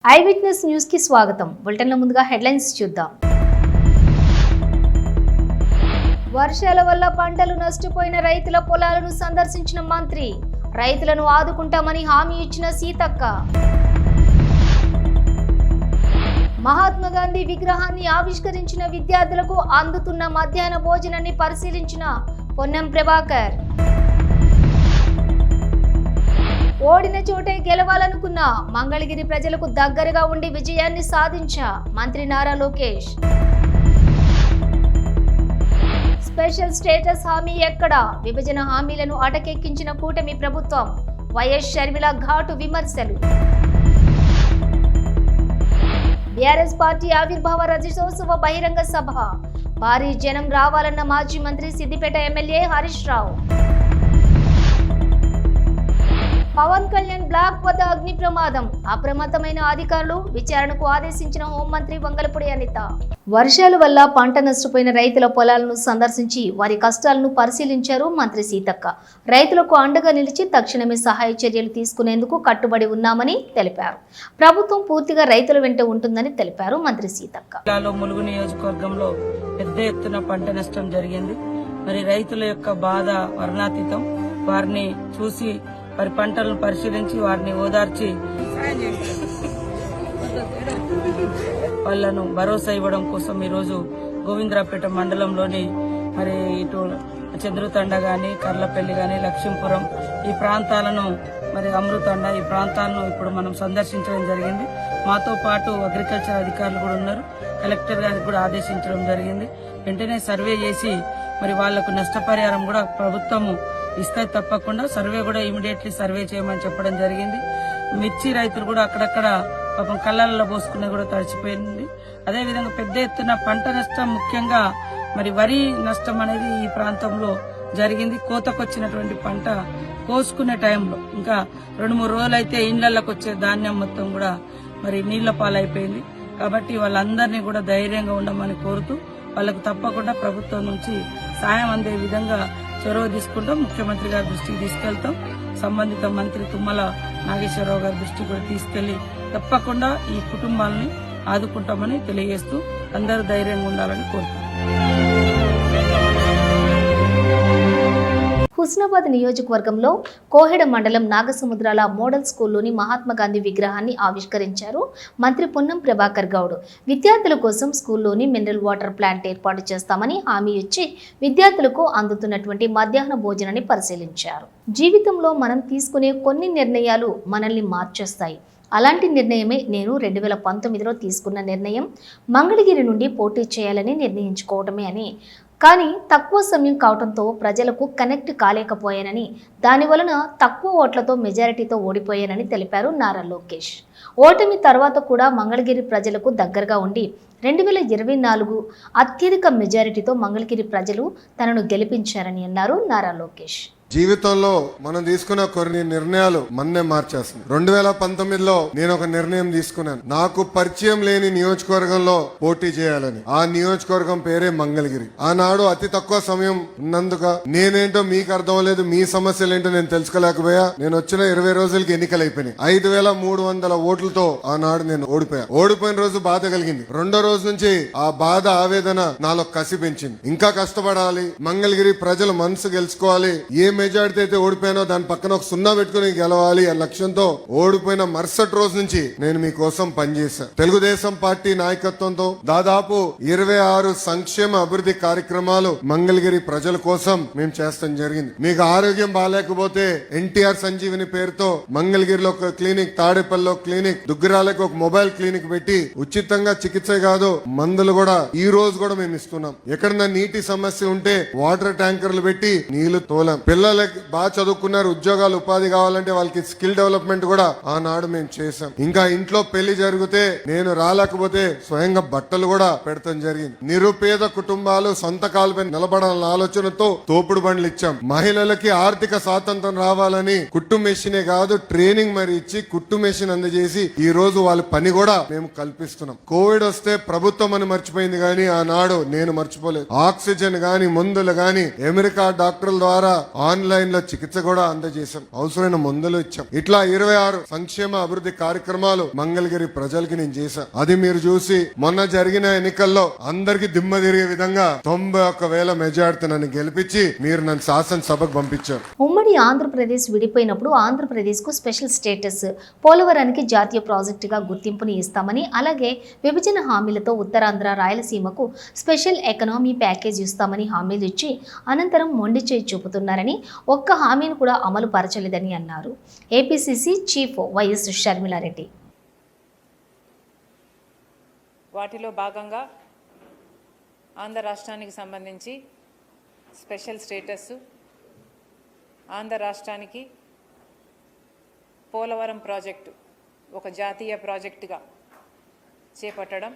I witness news కి స్వాగతం. బులెటిన్ల ముందుగా హెడ్లైన్స్ చూద్దాం. వర్షాల వల్ల పంటలు నష్టపోయిన రైతుల పొలాలను సందర్శించిన మంత్రి. రైతులను ఆదుకుంటామని హామీ ఇచ్చిన సీతక్క. మహాత్మా గాంధీ విగ్రహాన్ని ఆవిష్కరించిన విద్యార్థులకు అందుతున్న మధ్యాహ్న భోజనాన్ని పరిశీలించిన పొన్నం ప్రభాకర్. ఓడిన చోటే గెలవాలనుకున్న మంగళగిరి ప్రజలకు దగ్గరగా ఉండి విజయాన్ని సాధించా మంత్రి నారా లోకేష్. స్పెషల్ స్టేటస్ హామీ ఎక్కడా? విభజన హామీలను అటకెక్కించిన కూటమి ప్రభుత్వం. వైఎస్ షర్మిల ఘాటు విమర్శలు. బీఆర్ఎస్ పార్టీ ఆవిర్భావ రజతోత్సవ బహిరంగ సభ. భారీ జనం రావాలన్న మాజీ మంత్రి సిద్దిపేట ఎమ్మెల్యే హరీష్ రావు. పవన్ కళ్యాణ్ బ్లాక్ వద్ద అగ్ని ప్రమాదం. అప్రమత్తమైన అధికారులు విచారణకు ఆదేశించిన హోంమంత్రి వంగలపూడి అనిత. వర్షాల వల్ల పంట నష్టపోయిన రైతుల పొలాలను సందర్శించి వారి కష్టాలను పరిశీలించారు మంత్రి సీతక్క. రైతులకు అండగా నిలిచి తక్షణమే సహాయ చర్యలు తీసుకునేందుకు కట్టుబడి ఉన్నామని తెలిపారు. ప్రభుత్వం పూర్తిగా రైతుల వెంట ఉంటుందని తెలిపారు మంత్రి సీతక్క. ములుగు నియోజకవర్గంలో పెద్ద ఎత్తున పంట నష్టం జరిగింది. మరి రైతుల యొక్క బాధ వర్ణాతీతం. వారిని చూసి వారి పంటలను పరిశీలించి వారిని ఓదార్చి వాళ్లను భరోసా ఇవ్వడం కోసం ఈరోజు గోవిందరాపేట మండలంలోని మరి ఇటు చంద్రుతండ గాని, కర్లపల్లి గాని, లక్ష్మీపురం ఈ ప్రాంతాలను మరి అమృతండ ఈ ప్రాంతాలను ఇప్పుడు మనం సందర్శించడం జరిగింది. మాతో పాటు అగ్రికల్చర్ అధికారులు కూడా ఉన్నారు. కలెక్టర్ గారికి కూడా ఆదేశించడం జరిగింది. వెంటనే సర్వే చేసి మరి వాళ్లకు నష్టపరిహారం కూడా ప్రభుత్వము ఇస్తే తప్పకుండా సర్వే కూడా ఇమీడియట్లీ సర్వే చేయమని చెప్పడం జరిగింది. మిర్చి రైతులు కూడా అక్కడక్కడ పాపం కళ్ళల్లో పోసుకునే కూడా తడిచిపోయింది. అదేవిధంగా పెద్ద ఎత్తున పంట నష్టం, ముఖ్యంగా మరి వరి నష్టం అనేది ఈ ప్రాంతంలో జరిగింది. కోతకొచ్చినటువంటి పంట కోసుకునే టైంలో ఇంకా 2-3 రోజులైతే ఇండ్లకి వచ్చే ధాన్యం మొత్తం కూడా మరి నీళ్ల పాలైపోయింది. కాబట్టి వాళ్ళందరినీ కూడా ధైర్యంగా ఉండమని కోరుతూ వాళ్ళకు తప్పకుండా ప్రభుత్వం నుంచి సాయం అందే విధంగా చొరవ తీసుకుంటాం. ముఖ్యమంత్రి గారి దృష్టికి తీసుకెళ్తాం. సంబంధిత మంత్రి తుమ్మల నాగేశ్వరరావు గారి దృష్టికి కూడా తీసుకెళ్లి తప్పకుండా ఈ కుటుంబాలని ఆదుకుంటామని తెలియజేస్తూ అందరూ ధైర్యంగా ఉండాలని కోరుతున్నాం. హుస్నాబాద్ నియోజకవర్గంలో కోహెడ మండలం నాగసముద్రాల మోడల్ స్కూల్లోని మహాత్మా గాంధీ విగ్రహాన్ని ఆవిష్కరించారు మంత్రి పొన్నం ప్రభాకర్ గౌడ్. విద్యార్థుల కోసం స్కూల్లోని మినరల్ వాటర్ ప్లాంట్ ఏర్పాటు చేస్తామని హామీ ఇచ్చి విద్యార్థులకు అందుతున్నటువంటి మధ్యాహ్న భోజనాన్ని పరిశీలించారు. జీవితంలో మనం తీసుకునే కొన్ని నిర్ణయాలు మనల్ని మార్చేస్తాయి. అలాంటి నిర్ణయమే నేను 2019లో తీసుకున్న నిర్ణయం. మంగళగిరి నుండి పోటీ చేయాలని నిర్ణయించుకోవటమే అని, కానీ తక్కువ సమయం కావడంతో ప్రజలకు కనెక్ట్ కాలేకపోయానని, దానివలన తక్కువ ఓట్లతో మెజారిటీతో ఓడిపోయానని తెలిపారు నారా లోకేష్. ఓటమి తర్వాత కూడా మంగళగిరి ప్రజలకు దగ్గరగా ఉండి 2024 అత్యధిక మెజారిటీతో మంగళగిరి ప్రజలు తనను గెలిపించారని అన్నారు నారా లోకేష్. జీవితంలో మనం తీసుకున్న కొన్ని నిర్ణయాలు మన్నే మార్చేస్తుంది. 2019లో నేను ఒక నిర్ణయం తీసుకున్నాను. నాకు పరిచయం లేని నియోజకవర్గంలో పోటీ చేయాలని. ఆ నియోజకవర్గం పేరే మంగళగిరి. ఆనాడు అతి తక్కువ సమయం ఉన్నందుక నేనేంటో మీకు అర్థం లేదు, మీ సమస్యలు ఏంటో నేను తెలుసుకోలేకపోయా. నేను వచ్చిన 20 రోజులకి ఎన్నికలు అయిపోయినాయి. 5300 ఓట్లతో ఆనాడు నేను ఓడిపోయిన రోజు బాధ కలిగింది. రెండో రోజు నుంచి ఆ బాధ, ఆవేదన నాలో కసి పెంచింది. ఇంకా కష్టపడాలి, మంగళగిరి ప్రజల మనసు గెలుచుకోవాలి. ఏ మెజారిటీ అయితే ఓడిపోయినో దాని పక్కన ఒక 0 పెట్టుకుని గెలవాలి అనే లక్ష్యంతో ఓడిపోయిన మరుసటి రోజు నుంచి నేను మీకోసం పనిచేశాను. తెలుగుదేశం పార్టీ నాయకత్వంతో దాదాపు 26 సంక్షేమ అభివృద్ధి కార్యక్రమాలు మంగళగిరి ప్రజల కోసం మేము చేస్తాం జరిగింది. మీకు ఆరోగ్యం బాగాలేకపోతే ఎన్టీఆర్ సంజీవిని పేరుతో మంగళగిరిలో ఒక క్లినిక్, తాడేపల్లిలో క్లినిక్, దుగ్గిరాలకు ఒక మొబైల్ క్లినిక్ పెట్టి ఉచితంగా చికిత్స కాదు మందులు కూడా ఈ రోజు కూడా మేము ఇస్తున్నాం. ఎక్కడన్నా నీటి సమస్య ఉంటే వాటర్ ట్యాంకర్లు పెట్టి నీళ్లు తోలాం. పిల్లలకి బాగా చదువుకున్నారు, ఉద్యోగాలు ఉపాధి కావాలంటే వాళ్ళకి స్కిల్ డెవలప్మెంట్ కూడా ఆనాడు మేము చేశాం. ఇంకా ఇంట్లో పెళ్లి జరిగితే నేను రాలేకపోతే స్వయంగా బట్టలు కూడా పెడతాం జరిగింది. నిరుపేద కుటుంబాలు సొంత కాలుపై నిలబడాలన్న ఆలోచనతో తోపుడు బండ్లు ఇచ్చాం. మహిళలకి ఆర్థిక స్వాతంత్రం రావాలని కుట్టు మెషినే కాదు ట్రైనింగ్ మరి ఇచ్చి కుట్టు మెషిన్ అందజేసి ఈ రోజు వాళ్ళ పని కూడా మేము కల్పిస్తున్నాం. కోవిడ్ వస్తే ప్రభుత్వం అని మర్చిపోయింది కానీ ఆనాడు నేను మర్చిపోలేదు. ఆక్సిజన్ గాని, మందులు గాని అమెరికా డాక్టర్ల ద్వారా ఆన్ ఆన్లైన్ లో చికిత్స కూడా అందజేశాం, అవసరమైన మందులు ఇచ్చాం. ఇట్లా 26 సంక్షేమ అభివృద్ధి కార్యక్రమాలు మంగళగిరి ప్రజలకి నేను చేశాను. అది మీరు చూసి మొన్న జరిగిన ఎన్నికల్లో అందరికి దిమ్మ తిరిగే విధంగా 91,000 మెజార్టీ నన్ను గెలిపించి మీరు నన్ను శాసనసభకు పంపించారు. ఉమ్మడి ఆంధ్రప్రదేశ్ విడిపోయినప్పుడు ఆంధ్రప్రదేశ్ కు స్పెషల్ స్టేటస్, పోలవరానికి జాతీయ ప్రాజెక్టుగా గుర్తింపుని ఇస్తామని, అలాగే విభజన హామీలతో ఉత్తరాంధ్ర రాయలసీమకు స్పెషల్ ఎకనామీ ప్యాకేజ్ ఇస్తామని హామీలు ఇచ్చి అనంతరం మొండి చేయి చూపుతున్నారని, ఒక్క హామీని కూడా అమలు పరచలేదని అన్నారు ఏపీసీసీ చీఫ్ వైఎస్ షర్మిలారెడ్డి. వాటిలో భాగంగా ఆంధ్ర రాష్ట్రానికి సంబంధించి స్పెషల్ స్టేటస్, ఆంధ్ర రాష్ట్రానికి పోలవరం ప్రాజెక్టు ఒక జాతీయ ప్రాజెక్టుగా చేపట్టడం,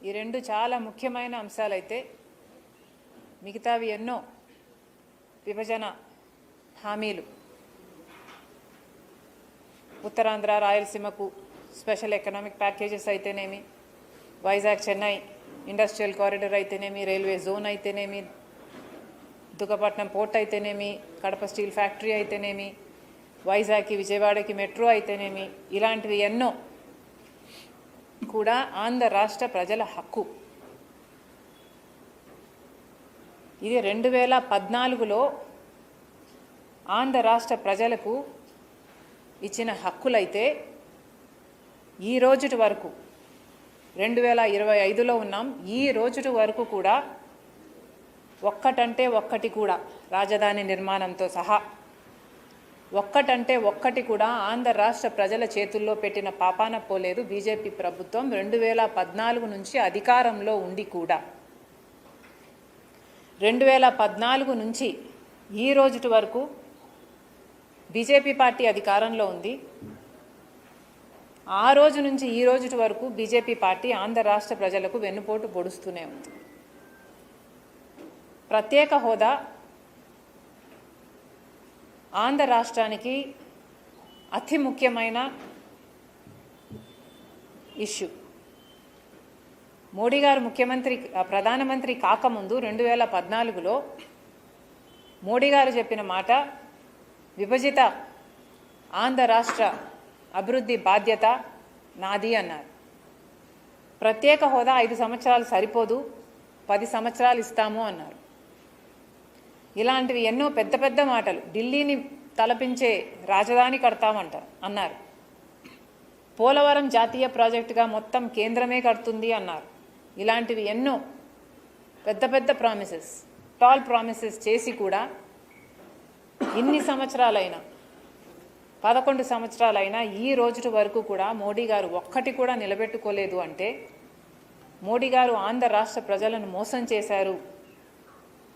ఈ రెండు చాలా ముఖ్యమైన అంశాలైతే మిగతావి ఎన్నో విభజన హామీలు, ఉత్తరాంధ్ర రాయలసీమకు స్పెషల్ ఎకనామిక్ ప్యాకేజెస్ అయితేనేమి, వైజాగ్ చెన్నై ఇండస్ట్రియల్ కారిడార్ అయితేనేమి, రైల్వే జోన్ అయితేనేమి, దుగ్గపట్నం పోర్ట్ అయితేనేమి, కడప స్టీల్ ఫ్యాక్టరీ అయితేనేమి, వైజాగ్కి విజయవాడకి మెట్రో అయితేనేమి, ఇలాంటివి ఎన్నో కూడా ఆంధ్ర రాష్ట్ర ప్రజల హక్కు. ఇది 2014లో ఆంధ్ర రాష్ట్ర ప్రజలకు ఇచ్చిన హక్కులైతే ఈ రోజుటి వరకు 2025లో ఉన్నాం, ఈ రోజుటి వరకు కూడా ఒక్కటంటే ఒక్కటి కూడా రాజధాని నిర్మాణంతో సహా ఒక్కటంటే ఒక్కటి కూడా ఆంధ్ర రాష్ట్ర ప్రజల చేతుల్లో పెట్టిన పాపాన పోలేదు బీజేపీ ప్రభుత్వం 2014 నుంచి అధికారంలో ఉండి కూడా. 2014 నుంచి ఈ రోజుటి వరకు బీజేపీ పార్టీ అధికారంలో ఉంది. ఆ రోజు నుంచి ఈ రోజుటి వరకు బీజేపీ పార్టీ ఆంధ్ర రాష్ట్ర ప్రజలకు వెన్నుపోటు పొడుస్తూనే ఉంది. ప్రత్యేక హోదా ఆంధ్ర రాష్ట్రానికి అతి ముఖ్యమైన ఇష్యూ. మోడీ గారు ప్రధానమంత్రి కాకముందు 2014లో మోడీ గారు చెప్పిన మాట, విభజిత ఆంధ్ర రాష్ట్ర అభివృద్ధి బాధ్యత నాది అన్నారు. ప్రత్యేక హోదా 5 సంవత్సరాలు సరిపోదు, 10 సంవత్సరాలు ఇస్తాము అన్నారు. ఇలాంటివి ఎన్నో పెద్ద పెద్ద మాటలు. ఢిల్లీని తలపించే రాజధాని అన్నారు. పోలవరం జాతీయ ప్రాజెక్టుగా మొత్తం కేంద్రమే కడుతుంది అన్నారు. ఇలాంటివి ఎన్నో పెద్ద పెద్ద ప్రామిసెస్, టాల్ ప్రామిసెస్ చేసి కూడా ఇన్ని సంవత్సరాలైనా 11 సంవత్సరాలైనా ఈ రోజుటి వరకు కూడా మోడీ గారు ఒక్కటి కూడా నిలబెట్టుకోలేదు అంటే మోడీ గారు ఆంధ్ర రాష్ట్ర ప్రజలను మోసం చేశారు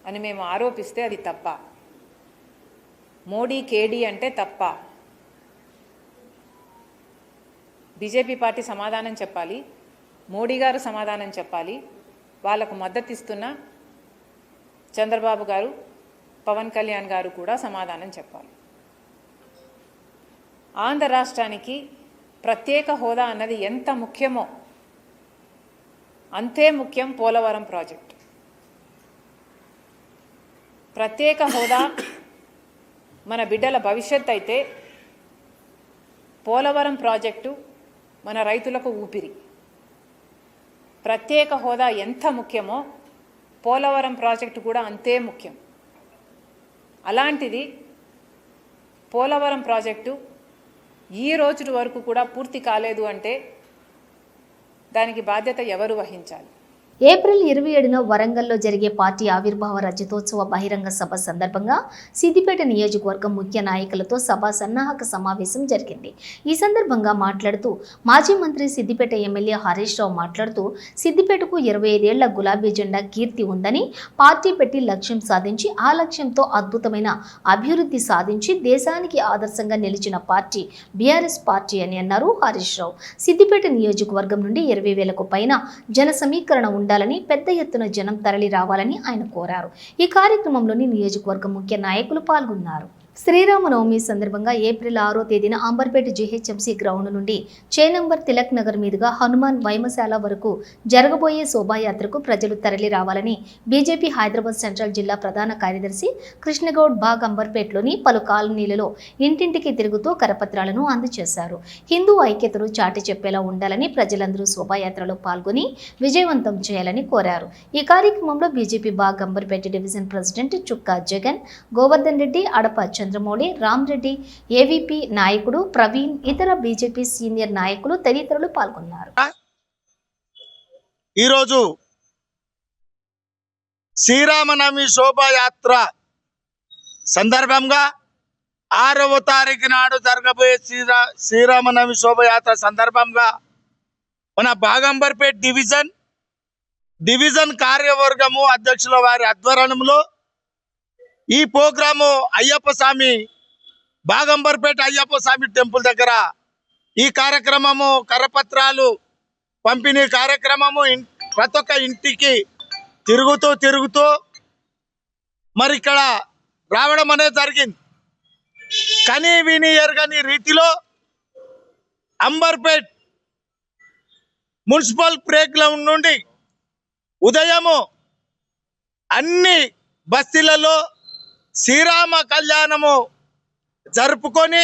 అని మేము ఆరోపిస్తే అది తప్ప? మోడీ కేడీ అంటే తప్ప? బీజేపీ పార్టీ సమాధానం చెప్పాలి, మోడీ గారు సమాధానం చెప్పాలి, వాళ్లకు మద్దతు ఇస్తున్న చంద్రబాబు గారు, పవన్ కళ్యాణ్ గారు కూడా సమాధానం చెప్పాలి. ఆంధ్ర రాష్ట్రానికి ప్రత్యేక హోదా అన్నది ఎంత ముఖ్యమో అంతే ముఖ్యం పోలవరం ప్రాజెక్ట్. ప్రత్యేక హోదా మన బిడ్డల భవిష్యత్ అయితే పోలవరం ప్రాజెక్టు మన రైతులకు ఊపిరి. ప్రత్యేక హోదా ఎంత ముఖ్యమో పోలవరం ప్రాజెక్టు కూడా అంతే ముఖ్యం. అలాంటిది పోలవరం ప్రాజెక్టు ఈ రోజు వరకు కూడా పూర్తి కాలేదు అంటే దానికి బాధ్యత ఎవరు వహించాలి? ఏప్రిల్ 27న వరంగల్లో జరిగే పార్టీ ఆవిర్భావ రజతోత్సవ బహిరంగ సభ సందర్భంగా సిద్దిపేట నియోజకవర్గం ముఖ్య నాయకులతో సభ సన్నాహక సమావేశం జరిగింది. ఈ సందర్భంగా మాట్లాడుతూ మాజీ మంత్రి సిద్దిపేట ఎమ్మెల్యే హరీష్ రావు మాట్లాడుతూ సిద్దిపేటకు 25 ఏళ్ల గులాబీ జెండా కీర్తి ఉందని, పార్టీ పెట్టి లక్ష్యం సాధించి ఆ లక్ష్యంతో అద్భుతమైన అభివృద్ధి సాధించి దేశానికి ఆదర్శంగా నిలిచిన పార్టీ బీఆర్ఎస్ పార్టీ అని అన్నారు హరీష్ రావు. సిద్దిపేట నియోజకవర్గం నుండి 20,000కు పైన జన సమీకరణ ఉండాలని, పెద్ద ఎత్తున జనం తరలి రావాలని ఆయన కోరారు. ఈ కార్యక్రమంలోని నియోజకవర్గం ముఖ్య నాయకులు పాల్గొన్నారు. శ్రీరామనవమి సందర్భంగా ఏప్రిల్ 6వ తేదీన అంబర్పేట జీహెచ్ఎంసీ గ్రౌండ్ నుండి చే నంబర్ తిలక్ నగర్ మీదుగా హనుమాన్ వైమశాల వరకు జరగబోయే శోభాయాత్రకు ప్రజలు తరలి రావాలని బీజేపీ హైదరాబాద్ సెంట్రల్ జిల్లా ప్రధాన కార్యదర్శి కృష్ణగౌడ్ బాగ్ అంబర్పేటలోని పలు కాలనీలలో ఇంటింటికి తిరుగుతూ కరపత్రాలను అందజేశారు. హిందూ ఐక్యతను చాటి చెప్పేలా ఉండాలని ప్రజలందరూ శోభాయాత్రలో పాల్గొని విజయవంతం చేయాలని కోరారు. ఈ కార్యక్రమంలో బీజేపీ బాగ్ అంబర్పేట డివిజన్ ప్రెసిడెంట్ చుక్కా జగన్, గోవర్ధన్ రెడ్డి, అడప చంద్రమౌళి, రామ్ రెడ్డి, ఏవీపీ నాయకుడు ప్రవీణ్, ఇతర బీజేపీ సీనియర్ నాయకులు తదితరులు పాల్గొన్నారు. ఈరోజు శ్రీరామనవమి శోభాయాత్ర సందర్భంగా 6వ తారీఖు నాడు జరగబోయే శ్రీరామనవమి శోభాయాత్ర సందర్భంగా మన బాగంబర్పేట్ డివిజన్ కార్యవర్గము అధ్యక్షుల వారి ఆధ్వర్యంలో ఈ ప్రోగ్రాము అయ్యప్ప స్వామి బాగంబర్పేట అయ్యప్ప స్వామి టెంపుల్ దగ్గర ఈ కార్యక్రమము కరపత్రాలు పంపిణీ కార్యక్రమము ప్రతి ఒక్క ఇంటికి తిరుగుతూ మరి ఇక్కడ రావడం అనేది జరిగింది. కనీ విని ఎరగని రీతిలో అంబర్పేట్ మున్సిపల్ ప్లే గ్రౌండ్ నుండి ఉదయము అన్ని బస్తీలలో శ్రీరామ కళ్యాణము జరుపుకొని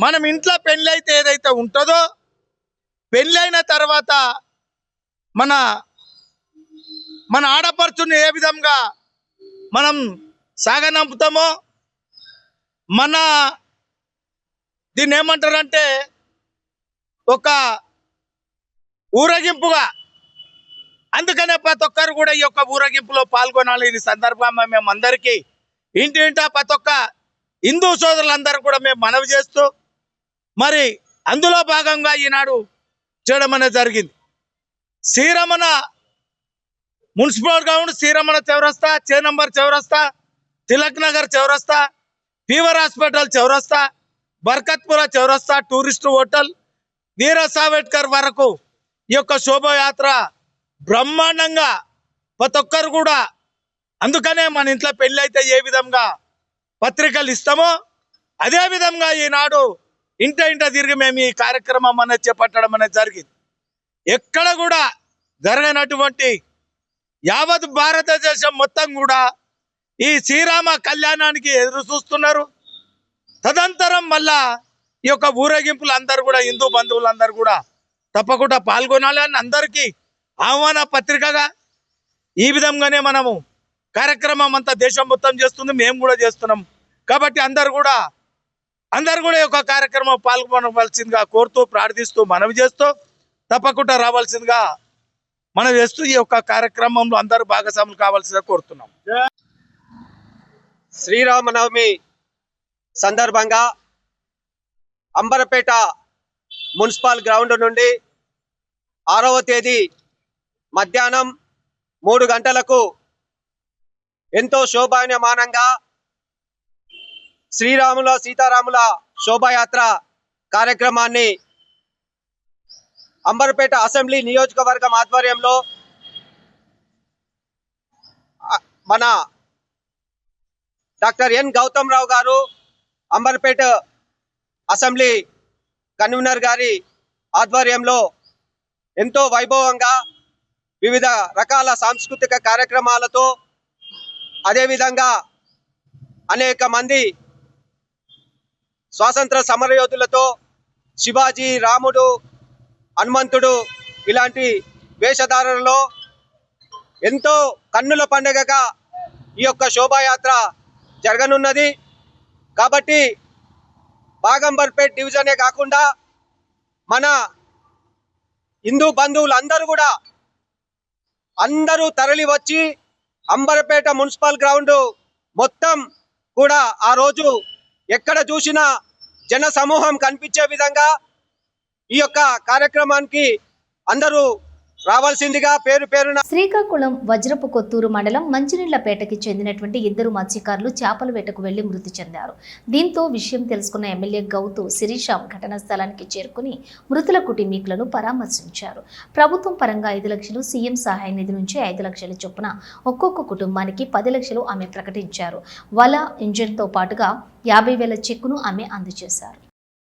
మనం ఇంట్లో పెళ్ళైతే ఏదైతే ఉంటుందో పెళ్ళైన తర్వాత మన ఆడపడుచుని ఏ విధంగా మనం సాగనంపుతామో మన దీన్ని ఏమంటారంటే ఒక ఊరేగింపుగా, అందుకనే ప్రతి ఒక్కరు కూడా ఈ యొక్క ఊరేగింపులో పాల్గొనాలి. ఈ సందర్భంగా మేము అందరికీ ఇంటింటా ప్రతి ఒక్క హిందూ సోదరులందరూ కూడా మేము మనవి చేస్తూ మరి అందులో భాగంగా ఈనాడు చేయడం అనేది జరిగింది. శ్రీరమణ మున్సిపల్ గ్రౌండ్, శ్రీరమణ చౌరస్తా, చే నంబర్ చౌరస్తా, తిలక్ నగర్ చౌరస్తా, ఫీవర్ హాస్పిటల్ చౌరస్తా, బర్కత్పుర చౌరస్తా, టూరిస్ట్ హోటల్, వీర సావర్కర్ వరకు ఈ యొక్క శోభాయాత్ర బ్రహ్మాండంగా ప్రతి ఒక్కరు కూడా, అందుకనే మన ఇంట్లో పెళ్ళి అయితే ఏ విధంగా పత్రికలు ఇస్తామో అదే విధంగా ఈనాడు ఇంట తిరిగి మేము ఈ కార్యక్రమం అనేది చేపట్టడం అనేది జరిగింది. ఎక్కడ కూడా జరగనటువంటి యావత్ భారతదేశం మొత్తం కూడా ఈ శ్రీరామ కళ్యాణానికి ఎదురు చూస్తున్నారు. తదంతరం మళ్ళా ఈ యొక్క ఊరేగింపులు అందరూ కూడా హిందూ బంధువులందరూ కూడా తప్పకుండా పాల్గొనాలి అని అందరికీ ఆహ్వాన పత్రికగా ఈ విధంగానే మనము కార్యక్రమం అంతా దేశం మొత్తం చేస్తుంది, మేము కూడా చేస్తున్నాం. కాబట్టి అందరు కూడా ఈ యొక్క కార్యక్రమం పాల్గొనవలసిందిగా కోరుతూ, ప్రార్థిస్తూ, మనవి చేస్తూ తప్పకుండా రావాల్సిందిగా మనం చేస్తూ ఈ యొక్క కార్యక్రమంలో అందరూ భాగస్వాములు కావాల్సిందిగా కోరుతున్నాం. శ్రీరామనవమి సందర్భంగా అంబర్పేట మున్సిపల్ గ్రౌండ్ నుండి 6వ తేదీ మధ్యాహ్నం 3 గంటలకు ఎంతో శోభాయమానంగా శ్రీరాముల సీతారాముల శోభాయాత్ర కార్యక్రమాన్ని అంబర్పేట అసెంబ్లీ నియోజకవర్గం ఆధ్వర్యంలో మన డాక్టర్ ఎన్ గౌతమ్ రావు గారు, అంబర్పేట అసెంబ్లీ కన్వీనర్ గారి ఆధ్వర్యంలో ఎంతో వైభవంగా వివిధ రకాల సాంస్కృతిక కార్యక్రమాలతో, అదేవిధంగా అనేక మంది స్వాతంత్ర సమరయోధులతో, శివాజీ, రాముడు, హనుమంతుడు ఇలాంటి వేషధారణలో ఎంతో కన్నుల పండుగగా ఈ యొక్క శోభాయాత్ర జరగనున్నది. కాబట్టి బాగంబర్పేట్ డివిజనే కాకుండా మన హిందూ బంధువులందరూ కూడా అందరూ తరలి వచ్చి అంబర్పేట మున్సిపల్ గ్రౌండ్ మొత్తం కూడా ఆ రోజు ఎక్కడ చూసినా జన సమూహం కనిపించే విధంగా ఈ యొక్క కార్యక్రమానికి అందరూ రావాల్సిందిగా పేరు పేరున శ్రీకాకుళం వజ్రపు కొత్తూరు మండలం మంచినీళ్లపేటకి చెందినటువంటి ఇద్దరు మత్స్యకారులు చేపల వేటకు వెళ్లి మృతి చెందారు. దీంతో విషయం తెలుసుకున్న ఎమ్మెల్యే గౌతు శిరీషాం ఘటనా స్థలానికి చేరుకుని మృతుల కుటుంబీకులను పరామర్శించారు. ప్రభుత్వం పరంగా 5 లక్షలు, సీఎం సహాయ నిధి నుంచి 5 లక్షల చొప్పున ఒక్కొక్క కుటుంబానికి 10 లక్షలు ఆమె ప్రకటించారు. వల ఇంజిన్తో పాటుగా 50,000 చెక్కును ఆమె అందజేశారు.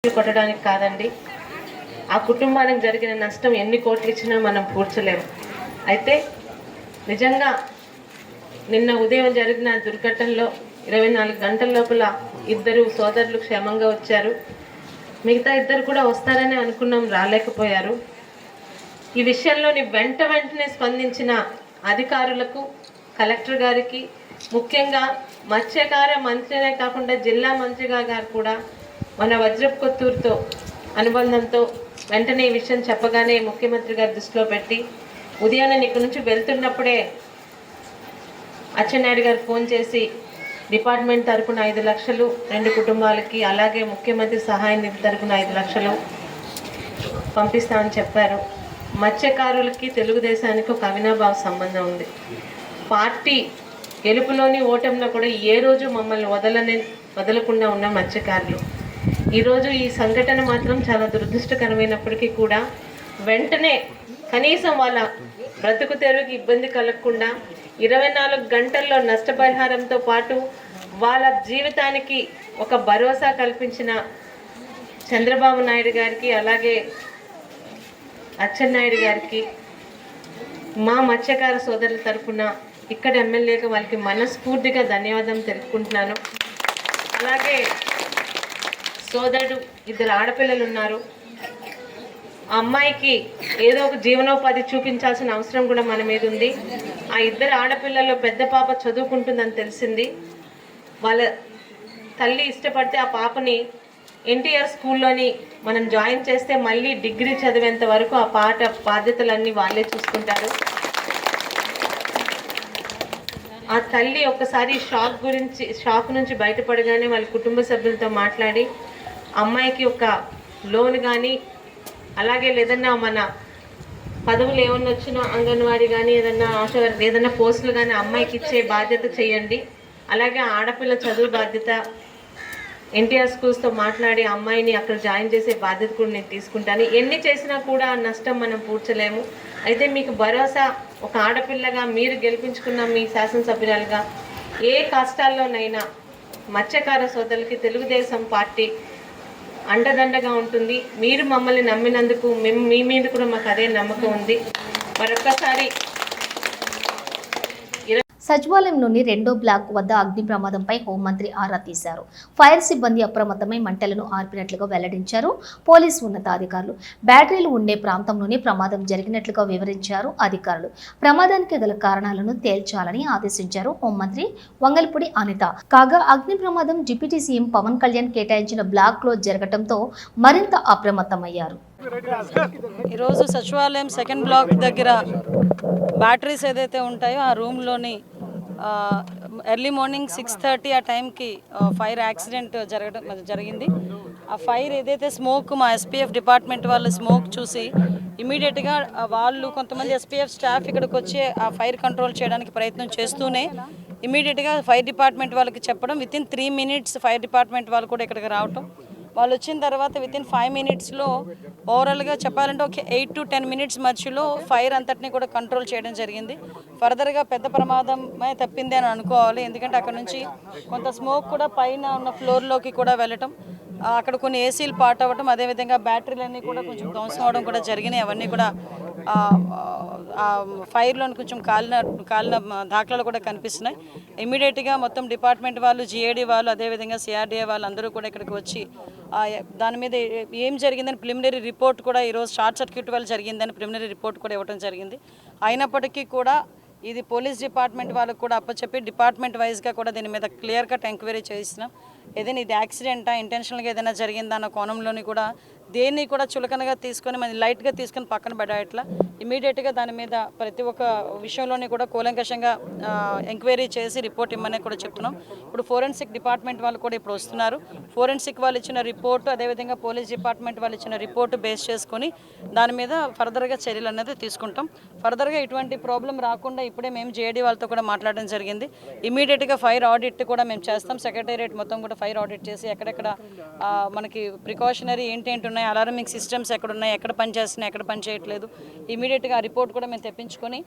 కొట్టడానికి కాదండి, ఆ కుటుంబానికి జరిగిన నష్టం ఎన్ని కోట్లు ఇచ్చినా మనం పూడ్చలేము. అయితే నిజంగా నిన్న ఉదయం జరిగిన దుర్ఘటనలో 24 గంటల లోపల ఇద్దరు సోదరులు క్షేమంగా వచ్చారు. మిగతా ఇద్దరు కూడా వస్తారని అనుకున్నాం, రాలేకపోయారు. ఈ విషయంలోని వెంటనే స్పందించిన అధికారులకు, కలెక్టర్ గారికి, ముఖ్యంగా మత్స్యకార మంత్రినే కాకుండా జిల్లా మంత్రిగా గారు కూడా మన వజ్రపు కొత్తూరుతో అనుబంధంతో వెంటనే ఈ విషయం చెప్పగానే ముఖ్యమంత్రి గారి దృష్టిలో పెట్టి ఉదయం నేను ఇక్కడి నుంచి వెళ్తున్నప్పుడే అచ్చెన్నాయుడు గారు ఫోన్ చేసి డిపార్ట్మెంట్ తరపున 5 లక్షలు 2 కుటుంబాలకి, అలాగే ముఖ్యమంత్రి సహాయ నిధి తరపున 5 లక్షలు పంపిస్తామని చెప్పారు. మత్స్యకారులకి తెలుగుదేశానికి ఒక అవినాభావ సంబంధం ఉంది. పార్టీ గెలుపులోని ఓటంలో కూడా ఏ రోజు మమ్మల్ని వదలకుండా ఉన్న మత్స్యకారులు. ఈరోజు ఈ సంఘటన మాత్రం చాలా దురదృష్టకరమైనప్పటికీ కూడా వెంటనే కనీసం వాళ్ళ బ్రతుకు తెరువుకి ఇబ్బంది కలగకుండా 24 గంటల్లో నష్టపరిహారంతో పాటు వాళ్ళ జీవితానికి ఒక భరోసా కల్పించిన చంద్రబాబు నాయుడు గారికి, అలాగే అచ్చెన్నాయుడు గారికి, మా మత్స్యకార సోదరుల తరఫున ఇక్కడ ఎమ్మెల్యేగా వాళ్ళకి మనస్ఫూర్తిగా ధన్యవాదం తెలుపుకుంటున్నాను. అలాగే సోదరుడు 2 ఆడపిల్లలు ఉన్నారు. ఆ అమ్మాయికి ఏదో ఒక జీవనోపాధి చూపించాల్సిన అవసరం కూడా మన మీద ఉంది. ఆ 2 ఆడపిల్లల్లో పెద్ద పాప చదువుకుంటుందని తెలిసింది. వాళ్ళ తల్లి ఇష్టపడితే ఆ పాపని ఎన్టీఆర్ స్కూల్లోని మనం జాయిన్ చేస్తే మళ్ళీ డిగ్రీ చదివేంత వరకు ఆ బాధ్యతలన్నీ వాళ్ళే చూసుకుంటారు. ఆ తల్లి ఒక్కసారి షాక్ నుంచి బయటపడగానే వాళ్ళ కుటుంబ సభ్యులతో మాట్లాడి అమ్మాయికి ఒక లోన్ కానీ, అలాగే లేదన్నా మన పదవులు ఏమన్నా వచ్చినా అంగన్వాడీ కానీ ఏదన్నా పోస్టులు కానీ అమ్మాయికి ఇచ్చే బాధ్యత చేయండి. అలాగే ఆడపిల్ల చదువు బాధ్యత ఎన్టీఆర్ స్కూల్స్తో మాట్లాడి అమ్మాయిని అక్కడ జాయిన్ చేసే బాధ్యత కూడా నేను తీసుకుంటాను. ఎన్ని చేసినా కూడా ఆ నష్టం మనం పూడ్చలేము. అయితే మీకు భరోసా, ఒక ఆడపిల్లగా మీరు గెలిపించుకున్న మీ శాసనసభ్యురాలుగా ఏ కష్టాల్లోనైనా మత్స్యకార సోదరులకి తెలుగుదేశం పార్టీ అండదండగా ఉంటుంది. మీరు మమ్మల్ని నమ్మినందుకు మీ మీద కూడా మాకు అదే నమ్మకం ఉంది. మరొక్కసారి సచివాలయంలోని 2వ బ్లాక్ వద్ద అగ్ని ప్రమాదంపై హోంమంత్రి ఆరా తీశారు. ఫైర్ సిబ్బంది అప్రమత్తమై మంటలను ఆర్పినట్లుగా వెల్లడించారు పోలీసు ఉన్నతాధికారులు. బ్యాటరీలు ఉండే ప్రాంతంలోనే ప్రమాదం జరిగినట్లుగా వివరించారు అధికారులు. ప్రమాదానికి గల కారణాలను తేల్చాలని ఆదేశించారు హోంమంత్రి వంగల్పూడి అనిత. కాగా అగ్ని ప్రమాదం డిప్యూటీ సీఎం పవన్ కళ్యాణ్ కేటాయించిన బ్లాక్ లో జరగడంతో మరింత అప్రమత్తమయ్యారు. ఈరోజు సచివాలయం 2nd బ్లాక్ దగ్గర బ్యాటరీస్ ఏదైతే ఉంటాయో ఆ రూమ్లోని ఎర్లీ మార్నింగ్ 6:30 ఆ టైంకి ఫైర్ యాక్సిడెంట్ జరిగింది. ఆ ఫైర్ ఏదైతే స్మోక్, మా ఎస్పీఎఫ్ డిపార్ట్మెంట్ వాళ్ళు స్మోక్ చూసి ఇమీడియట్గా వాళ్ళు కొంతమంది ఎస్పీఎఫ్ స్టాఫ్ ఇక్కడికి వచ్చి ఆ ఫైర్ కంట్రోల్ చేయడానికి ప్రయత్నం చేస్తూనే ఇమీడియట్గా ఫైర్ డిపార్ట్మెంట్ వాళ్ళకి చెప్పడం, వితిన్ 3 minutes ఫైర్ డిపార్ట్మెంట్ వాళ్ళు కూడా ఇక్కడికి రావటం. వాళ్ళు వచ్చిన తర్వాత వితిన్ 5 minutesలో ఓవరాల్గా చెప్పాలంటే ఒక 8 to 10 minutes మధ్యలో ఫైర్ అంతటిని కూడా కంట్రోల్ చేయడం జరిగింది. ఫర్దర్గా పెద్ద ప్రమాదమే తప్పింది అని అనుకోవాలి. ఎందుకంటే అక్కడ నుంచి కొంత స్మోక్ కూడా పైన ఉన్న ఫ్లోర్లోకి కూడా వెళ్ళటం, అక్కడ కొన్ని ఏసీలు పాట్ అవ్వటం, అదేవిధంగా బ్యాటరీలన్నీ కూడా కొంచెం ధ్వంసం అవడం కూడా జరిగినాయి. అవన్నీ కూడా ఫైర్లో కొంచెం కాలిన దాఖలాలు కూడా కనిపిస్తున్నాయి. ఇమీడియట్గా మొత్తం డిపార్ట్మెంట్ వాళ్ళు, జిఏడి వాళ్ళు, అదేవిధంగా సిఆర్డీఏ వాళ్ళు అందరూ కూడా ఇక్కడికి వచ్చి దాని మీద ఏం జరిగిందని ప్రిలిమినరీ రిపోర్ట్ కూడా ఈరోజు షార్ట్ సర్క్యూట్ వల్ల జరిగిందని ప్రిలిమినరీ రిపోర్ట్ కూడా ఇవ్వడం జరిగింది. అయినప్పటికీ కూడా ఇది పోలీస్ డిపార్ట్మెంట్ వాళ్ళకు కూడా అప్పచెప్పి డిపార్ట్మెంట్ వైజ్గా కూడా దీని మీద క్లియర్ కట్ ఎంక్వైరీ చేస్తున్నాం. ఏదైనా ఇది యాక్సిడెంటా, ఇంటెన్షనల్గా ఏదైనా జరిగిందా అన్న కోణంలోని కూడా దేన్ని కూడా చులకనగా తీసుకొని మన లైట్గా తీసుకొని పక్కన పెట్టట్లా ఇమీడియట్గా దాని మీద ప్రతి ఒక్క విషయంలోని కూడా కూలంకషంగా ఎంక్వైరీ చేసి రిపోర్ట్ ఇమ్మని కూడా చెప్తున్నాం. ఇప్పుడు ఫోరెన్సిక్ డిపార్ట్మెంట్ వాళ్ళు కూడా ఇప్పుడు వస్తున్నారు. ఫోరెన్సిక్ వాళ్ళు ఇచ్చిన రిపోర్టు, అదేవిధంగా పోలీస్ డిపార్ట్మెంట్ వాళ్ళు ఇచ్చిన రిపోర్టు బేస్ చేసుకొని దాని మీద ఫర్దర్గా చర్యలు అనేది తీసుకుంటాం. ఫర్దర్గా ఇటువంటి ప్రాబ్లం రాకుండా ఇప్పుడే మేము జేడీ వాళ్ళతో కూడా మాట్లాడడం జరిగింది. ఇమీడియట్గా ఫైర్ ఆడిట్ కూడా మేము చేస్తాం. సెక్రటేరియట్ మొత్తం కూడా ఫైర్ ఆడిట్ చేసి ఎక్కడెక్కడ మనకి ప్రికాషనరీ ఏంటేంటి ఉన్నాయి, అలారమింగ్ సిస్టమ్స్ ఎక్కడ ఉన్నాయి, ఎక్కడ పనిచేస్తున్నాయి, ఎక్కడ పని చేయట్లేదు, ఇమీడియట్గా ఆ రిపోర్ట్ కూడా మేము తెప్పించుకొని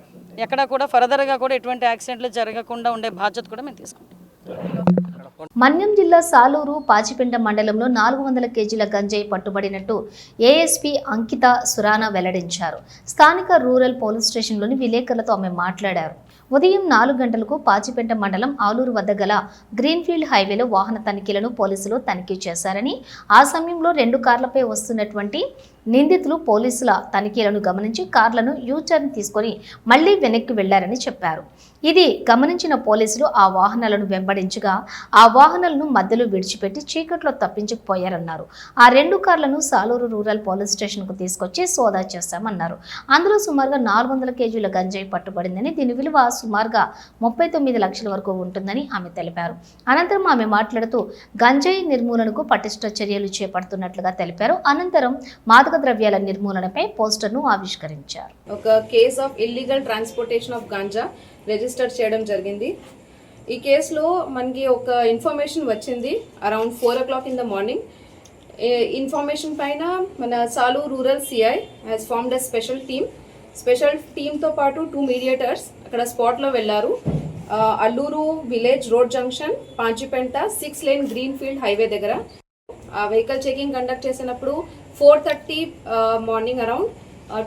ఎక్కడ కూడా ఫర్దర్గా కూడా ఎటువంటి యాక్సిడెంట్లు జరగకుండా ఉండే బాధ్యత కూడా మేము తీసుకుంటాం. మన్యం జిల్లా సాలూరు పాచిపెంట మండలంలో 400 కేజీల గంజాయి పట్టుబడినట్టు ఏఎస్పీ అంకిత సురానా వెల్లడించారు. స్థానిక రూరల్ పోలీస్ స్టేషన్లోని విలేకరులతో ఆమె మాట్లాడారు. ఉదయం 4 గంటలకు పాచిపెంట మండలం ఆలూరు వద్ద గల గ్రీన్ఫీల్డ్ హైవేలో వాహన తనిఖీలను పోలీసులు తనిఖీ చేశారని, ఆ సమయంలో 2 కార్లపై వస్తున్నటువంటి నిందితులు పోలీసుల తనిఖీలను గమనించి కార్లను యూటర్న్ తీసుకొని మళ్లీ వెనక్కి వెళ్లారని చెప్పారు. ఇది గమనించిన పోలీసులు ఆ వాహనాలను వెంబడించగా ఆ వాహనాలను మధ్యలో విడిచిపెట్టి చీకట్లో తప్పించుకుపోయారన్నారు. ఆ 2 కార్లను సాలూరు రూరల్ పోలీస్ స్టేషన్కు తీసుకొచ్చి సోదా చేశామన్నారు. అందులో సుమారుగా 400 కేజీల గంజాయి పట్టుబడిందని, దీని విలువ సుమారుగా 39 లక్షల వరకు ఉంటుందని ఆమె తెలిపారు. అనంతరం ఆమె మాట్లాడుతూ గంజాయి నిర్మూలనకు పటిష్ట చర్యలు చేపడుతున్నట్లుగా తెలిపారు. అనంతరం మాదక ద్రవ్యాల నిర్మూలనపై పోస్టర్ను ఆవిష్కరించారు. ఒక case of illegal transportation of ganja register చేయడం జరిగింది. ఈ కేసులో మనకి ఒక ఇన్ఫర్మేషన్ వచ్చింది around 4 o'clock in the morning. Information పైన మన Salur rural CI has formed a special టీమ్తో పాటు 2 మీడియేటర్స్ అక్కడ స్పాట్లో వెళ్ళారు. Alluru village road junction Pachipenta 6 lane greenfield highway దగ్గర వెహికల్ చెకింగ్ కండక్ట్ చేసినప్పుడు 4:30 మార్నింగ్ అరౌండ్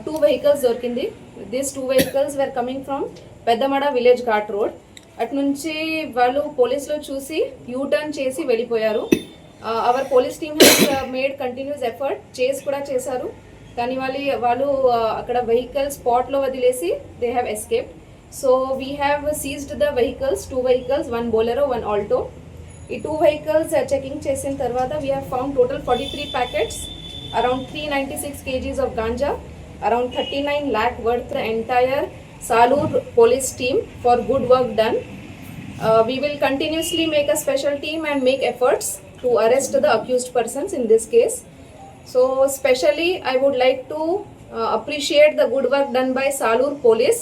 2 vehicles దొరికింది. These 2 vehicles were coming from Peddamada village ghat road. అటు నుంచి వాళ్ళు పోలీసులు చూసి యూటర్న్ చేసి వెళ్ళిపోయారు. Our police team has made continuous effort, చేస్ కూడా చేశారు. కానీ వాళ్ళు అక్కడ వెహికల్ స్పాట్లో వదిలేసి they have escaped. So we have seized the vehicles, 2 vehicles, 1 bolero, 1 alto. ఈ 2 vehicles చెకింగ్ చేసిన తర్వాత we have found total 43 packets, around 396 kgs of ganja, around 39 lakh worth the entire Salur police team for good work done. We will continuously make a special team and make efforts to arrest the accused persons in this case. So especially I would like to appreciate the good work done by Salur police.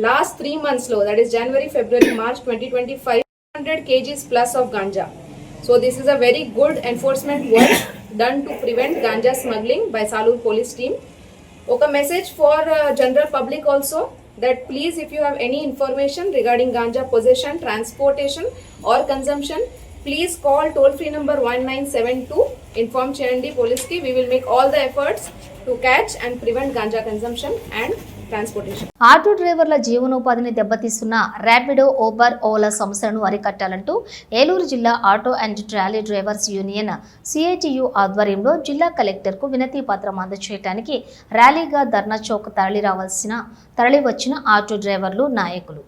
Last 3 months low, that is January, February, March 2025, 100 kgs plus of ganja. So this is a very good enforcement work done to prevent ganja smuggling by Salur police team. Okay, message for general public also, that please, if you have any information regarding ganja possession, transportation or consumption, please call toll free number 1972. Inform cheyandi police ki. We will make all the efforts to catch and prevent ganja consumption and transportation. Auto డ్రైవర్ల జీవనోపాధిని దెబ్బతీస్తున్న Rapido, Uber, Ola సంస్థలను అరికట్టాలంటూ ఏలూరు జిల్లా auto and trolley drivers union CITU ఆధ్వర్యంలో జిల్లా కలెక్టర్కు వినతి పత్రం అందజేయడానికి ర్యాలీగా ధర్నా చౌక్ తరలివచ్చిన ఆటో డ్రైవర్లు, నాయకులు.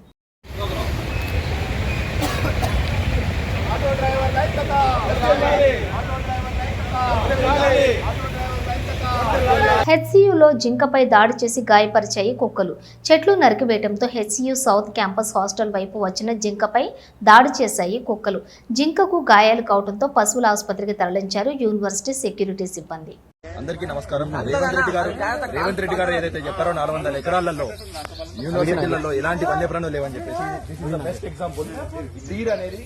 హెచ్సియులో జింకపై దాడి చేసి గాయపరిచాయి కుక్కలు. చెట్లు నరికివేయడంతో హెచ్సియు సౌత్ క్యాంపస్ హాస్టల్ వైపు వచ్చిన జింకపై దాడి చేశాయి కుక్కలు. జింకకు గాయాలు కావడంతో పశువుల ఆసుపత్రికి తరలించారు యూనివర్సిటీ సెక్యూరిటీ సిబ్బంది. అందరికీ నమస్కారం. రేవంత్ రెడ్డి గారు ఏదైతే చెప్పారో 400 ఎకరాలలో యూనివర్సిటీలలో ఎలాంటి వన్యప్రాణులు లేవని చెప్పేసి బెస్ట్ ఎగ్జాంపుల్. డీర్ అనేది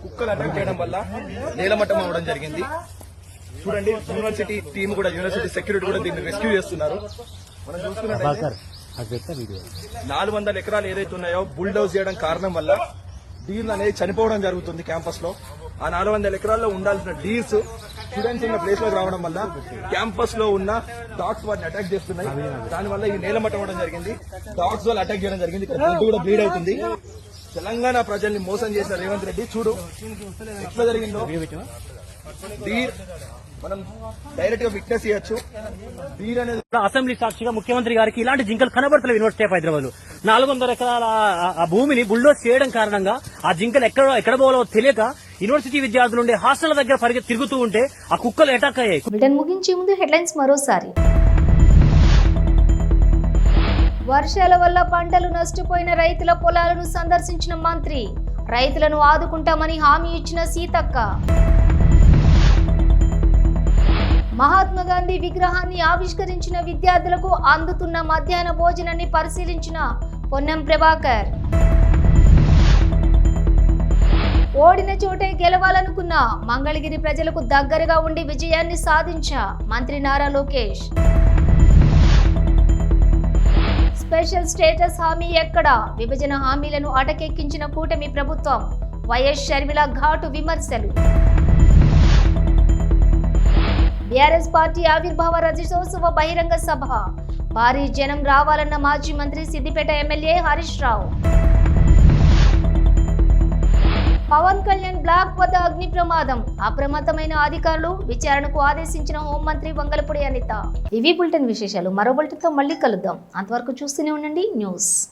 కుక్కలు అటాక్ చేయడం వల్ల నేలమట్టం అవడం జరిగింది. చూడండి, యూనివర్సిటీ టీం కూడా, యూనివర్సిటీ సెక్యూరిటీ కూడా దీన్ని రెస్క్యూ చేస్తున్నారు. మనం చూసుకున్నట్లయితే 400 ఎకరాలు ఏదైతే ఉన్నాయో బుల్డౌజ్ చేయడం కారణం వల్ల డీర్లు అనేది చనిపోవడం జరుగుతుంది క్యాంపస్ లో. ఆ 400 ఎకరాల్లో ఉండాల్సిన డీర్స్ స్టూడెంట్స్ ఉన్న ప్లేస్ లోకి రావడం వల్ల క్యాంపస్ లో ఉన్న డాగ్స్ వాటిని అటాక్ చేస్తున్నాయి. దానివల్ల ఈ నేలమట్టం అవడం జరిగింది. డాగ్స్ వాళ్ళు అటాక్ చేయడం జరిగింది. ఇక్కడ బ్లడ్ కూడా బ్లీడ్ అవుతుంది. తెలంగాణ ప్రజల్ని మోసం చేసిన రేవంత్ రెడ్డి చూడు ఎట్లా జరిగిందో. డీర్ మనం డైరెక్ట్ గా విట్నెస్ చేయొచ్చు. డీర్ అనేది అసెంబ్లీ సాక్షిగా ముఖ్యమంత్రి గారికి ఇలాంటి జింకలు కనబడతలేవు యూనివర్సిటీ ఆఫ్ హైదరాబాద్ లో. 400 ఎకరాల ఆ భూమిని బుల్డోజ్ చేయడం కారణంగా ఆ జింకలు ఎక్కడ పోవాలో తెలియక యూనివర్సిటీ విద్యార్థులు ఉండే హాస్టల్ దగ్గర తిరుగుతూ ఉంటే ఆ కుక్కలు అటాక్ అయ్యాయి. బులెటిన్ ముగించే ముందు హెడ్లైన్స్ మరోసారి. వర్షాల వల్ల పంటలు నష్టపోయిన రైతుల పొలాలను సందర్శించిన మంత్రి. రైతులను ఆదుకుంటామని హామీ ఇచ్చిన సీతక్క. మహాత్మా గాంధీ విగ్రహాన్ని ఆవిష్కరించిన విద్యార్థులకు అందుతున్న మధ్యాహ్న భోజనాన్ని పరిశీలించిన పొన్నం ప్రభాకర్. ఓడిన చోటే గెలవాలనుకున్న మంగళగిరి ప్రజలకు దగ్గరగా ఉండి విజయాన్ని సాధించా మంత్రి నారా లోకేష్. స్పెషల్ స్టేటస్ హామీ ఎక్కడా? విభజన హామీలను అటకెక్కించిన కూటమి ప్రభుత్వం. వైఎస్ షర్మిల ఘాటు విమర్శలు. బీఆర్ఎస్ పార్టీ ఆవిర్భావ రజతోత్సవ బహిరంగ సభ. భారీ జనం రావాలన్న మాజీ మంత్రి సిద్దిపేట ఎమ్మెల్యే హరీష్ రావు. పవన్ కళ్యాణ్ బ్లాక్ వద్ద అగ్ని ప్రమాదం. అప్రమత్తమైన అధికారులు విచారణకు ఆదేశించిన హోంమంత్రి వంగలపూడి అనిత. ఇవి బులెటిన్ విశేషాలు. మరో బులెటిన్తో మళ్ళీ కలుద్దాం. అంతవరకు చూస్తూనే ఉండండి న్యూస్.